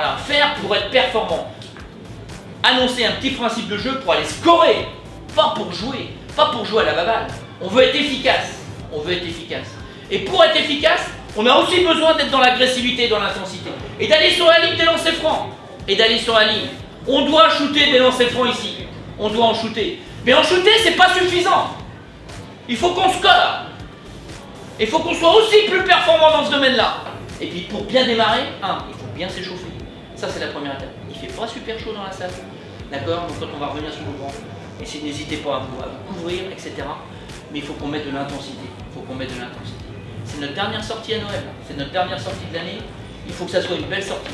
Voilà, faire pour être performant. Annoncer un petit principe de jeu pour aller scorer, pas pour jouer à la baballe. On veut être efficace, Et pour être efficace, on a aussi besoin d'être dans l'agressivité, dans l'intensité. Et d'aller sur la ligne des lancers francs. On doit shooter des lancers francs ici. On doit en shooter. Mais en shooter, c'est pas suffisant. Il faut qu'on score. Il faut qu'on soit aussi plus performant dans ce domaine-là. Et puis pour bien démarrer, il faut bien s'échauffer. Ça, c'est la première étape. Il fait pas super chaud dans la salle. D'accord? Donc quand on va revenir sur le banc, n'hésitez pas à vous couvrir, etc. Mais il faut qu'on mette de l'intensité. C'est notre dernière sortie à Noël. C'est notre dernière sortie de l'année. Il faut que ça soit une belle sortie.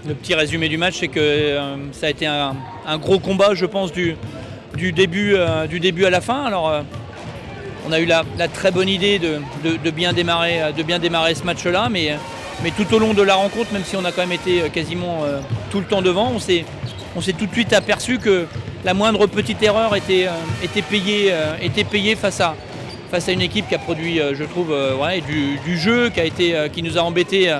Le petit résumé du match, c'est que ça a été un gros combat, je pense, du début à la fin. Alors, on a eu la très bonne idée de bien démarrer ce match-là, mais tout au long de la rencontre, même si on a quand même été quasiment tout le temps devant, on s'est tout de suite aperçu que la moindre petite erreur était payée face à une équipe qui a produit, je trouve, du jeu, qui nous a embêtés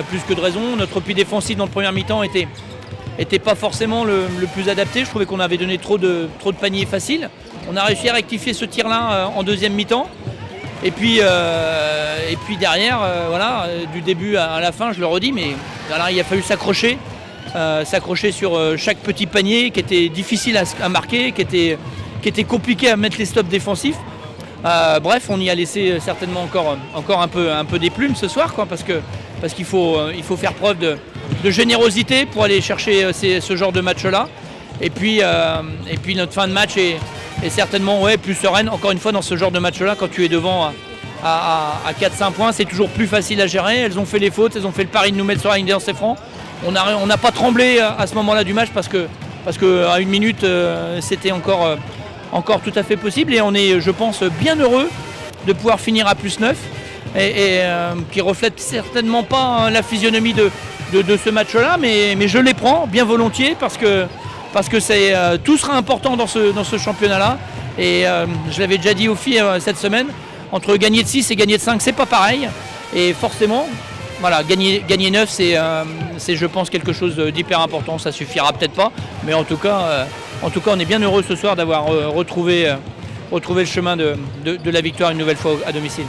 plus que de raison. Notre repli défensif dans le premier mi-temps était pas forcément le plus adapté. Je trouvais qu'on avait donné trop de paniers faciles. On a réussi à rectifier ce tir-là en deuxième mi-temps. Et puis derrière, du début à la fin, je le redis, mais voilà, il a fallu s'accrocher sur chaque petit panier qui était difficile à marquer, qui était compliqué à mettre les stops défensifs. Bref, on y a laissé certainement encore un peu des plumes ce soir, quoi, parce qu'il faut faire preuve de générosité pour aller chercher ce genre de match-là. Et puis notre fin de match est certainement plus sereine. Encore une fois, dans ce genre de match-là, quand tu es devant à 4-5 points, c'est toujours plus facile à gérer. Elles ont fait les fautes, elles ont fait le pari de nous mettre sur la ligne des lancers francs. On n'a pas tremblé à ce moment-là du match parce que à une minute, c'était encore tout à fait possible. Et on est, je pense, bien heureux de pouvoir finir à +9 et qui reflète certainement pas la physionomie de ce match-là, mais je les prends bien volontiers parce que tout sera important dans ce championnat-là. Et je l'avais déjà dit aux filles cette semaine, entre gagner de 6 et gagner de 5, c'est pas pareil. Et forcément, voilà, gagner 9, c'est je pense quelque chose d'hyper important. Ça suffira peut-être pas, mais en tout cas, on est bien heureux ce soir d'avoir retrouvé le chemin de la victoire une nouvelle fois à domicile.